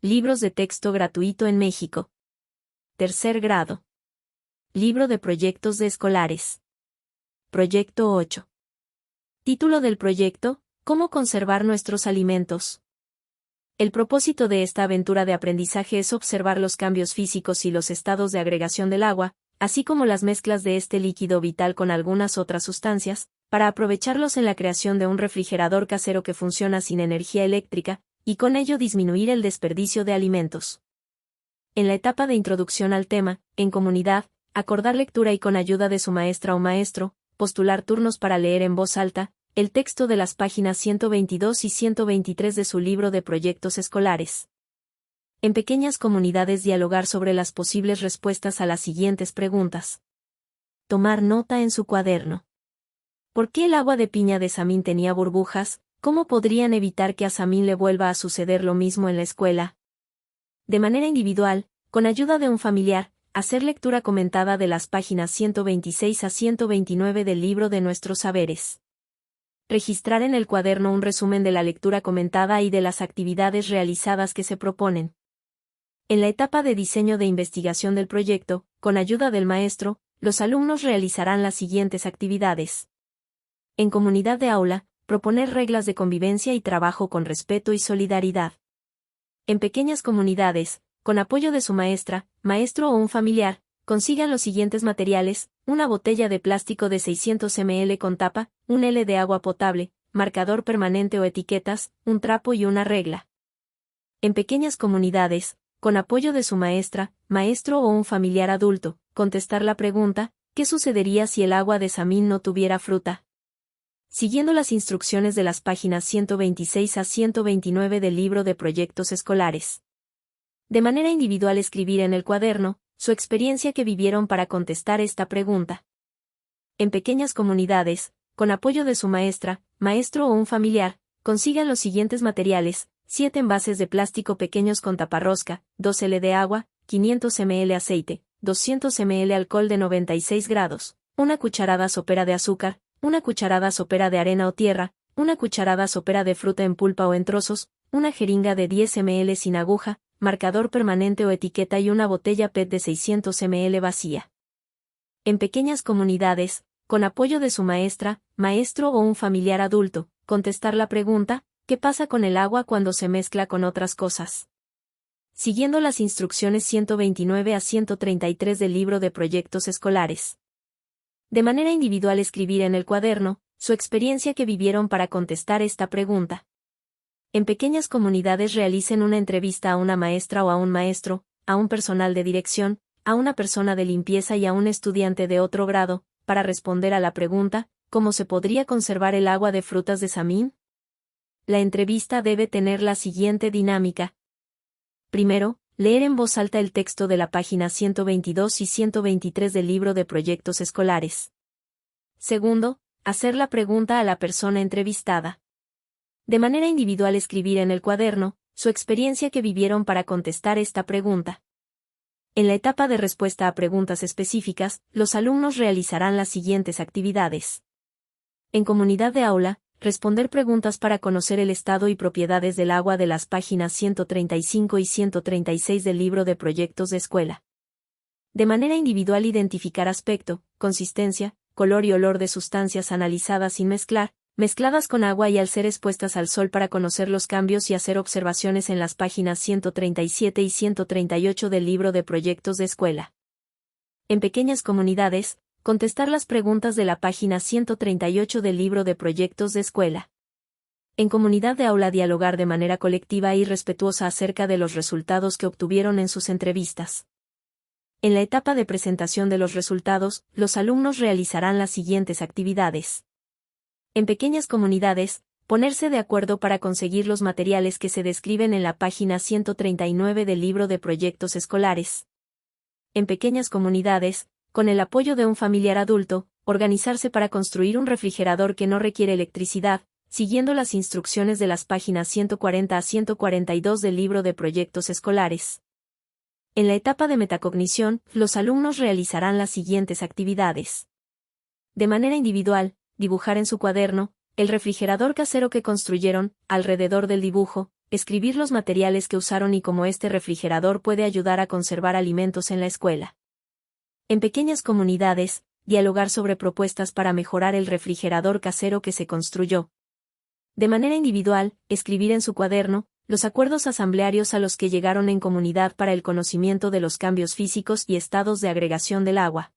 Libros de texto gratuito en México. Tercer grado. Libro de proyectos de escolares. Proyecto 8. Título del proyecto: ¿Cómo conservar nuestros alimentos? El propósito de esta aventura de aprendizaje es observar los cambios físicos y los estados de agregación del agua, así como las mezclas de este líquido vital con algunas otras sustancias, para aprovecharlos en la creación de un refrigerador casero que funciona sin energía eléctrica, y con ello disminuir el desperdicio de alimentos. En la etapa de introducción al tema, en comunidad, acordar lectura y con ayuda de su maestra o maestro, postular turnos para leer en voz alta el texto de las páginas 122 y 123 de su libro de proyectos escolares. En pequeñas comunidades dialogar sobre las posibles respuestas a las siguientes preguntas. Tomar nota en su cuaderno. ¿Por qué el agua de piña de Samín tenía burbujas? ¿Cómo podrían evitar que a Samín le vuelva a suceder lo mismo en la escuela? De manera individual, con ayuda de un familiar, hacer lectura comentada de las páginas 126 a 129 del libro de nuestros saberes. Registrar en el cuaderno un resumen de la lectura comentada y de las actividades realizadas que se proponen. En la etapa de diseño de investigación del proyecto, con ayuda del maestro, los alumnos realizarán las siguientes actividades. En comunidad de aula, proponer reglas de convivencia y trabajo con respeto y solidaridad. En pequeñas comunidades, con apoyo de su maestra, maestro o un familiar, consigan los siguientes materiales: una botella de plástico de 600 ml con tapa, un L de agua potable, marcador permanente o etiquetas, un trapo y una regla. En pequeñas comunidades, con apoyo de su maestra, maestro o un familiar adulto, contestar la pregunta: ¿qué sucedería si el agua de Samín no tuviera fruta? Siguiendo las instrucciones de las páginas 126 a 129 del libro de proyectos escolares. De manera individual escribir en el cuaderno su experiencia que vivieron para contestar esta pregunta. En pequeñas comunidades, con apoyo de su maestra, maestro o un familiar, consigan los siguientes materiales: 7 envases de plástico pequeños con taparrosca, 2 L de agua, 500 ml aceite, 200 ml alcohol de 96 grados, una cucharada sopera de azúcar, una cucharada sopera de arena o tierra, una cucharada sopera de fruta en pulpa o en trozos, una jeringa de 10 ml sin aguja, marcador permanente o etiqueta y una botella PET de 600 ml vacía. En pequeñas comunidades, con apoyo de su maestra, maestro o un familiar adulto, contestar la pregunta: ¿qué pasa con el agua cuando se mezcla con otras cosas? Siguiendo las instrucciones 129 a 133 del libro de proyectos escolares. De manera individual escribir en el cuaderno su experiencia que vivieron para contestar esta pregunta. En pequeñas comunidades realicen una entrevista a una maestra o a un maestro, a un personal de dirección, a una persona de limpieza y a un estudiante de otro grado, para responder a la pregunta: ¿cómo se podría conservar el agua de frutas de Samín? La entrevista debe tener la siguiente dinámica. Primero, leer en voz alta el texto de la página 122 y 123 del libro de proyectos escolares. Segundo, hacer la pregunta a la persona entrevistada. De manera individual escribir en el cuaderno su experiencia que vivieron para contestar esta pregunta. En la etapa de respuesta a preguntas específicas, los alumnos realizarán las siguientes actividades. En comunidad de aula, responder preguntas para conocer el estado y propiedades del agua de las páginas 135 y 136 del libro de proyectos de escuela. De manera individual identificar aspecto, consistencia, color y olor de sustancias analizadas sin mezclar, mezcladas con agua y al ser expuestas al sol para conocer los cambios y hacer observaciones en las páginas 137 y 138 del libro de proyectos de escuela. En pequeñas comunidades, contestar las preguntas de la página 138 del libro de proyectos de escuela. En comunidad de aula dialogar de manera colectiva y respetuosa acerca de los resultados que obtuvieron en sus entrevistas. En la etapa de presentación de los resultados, los alumnos realizarán las siguientes actividades. En pequeñas comunidades, ponerse de acuerdo para conseguir los materiales que se describen en la página 139 del libro de proyectos escolares. En pequeñas comunidades, con el apoyo de un familiar adulto, organizarse para construir un refrigerador que no requiere electricidad, siguiendo las instrucciones de las páginas 140 a 142 del libro de proyectos escolares. En la etapa de metacognición, los alumnos realizarán las siguientes actividades. De manera individual, dibujar en su cuaderno el refrigerador casero que construyeron. Alrededor del dibujo, escribir los materiales que usaron y cómo este refrigerador puede ayudar a conservar alimentos en la escuela. En pequeñas comunidades, dialogar sobre propuestas para mejorar el refrigerador casero que se construyó. De manera individual, escribir en su cuaderno los acuerdos asamblearios a los que llegaron en comunidad para el conocimiento de los cambios físicos y estados de agregación del agua.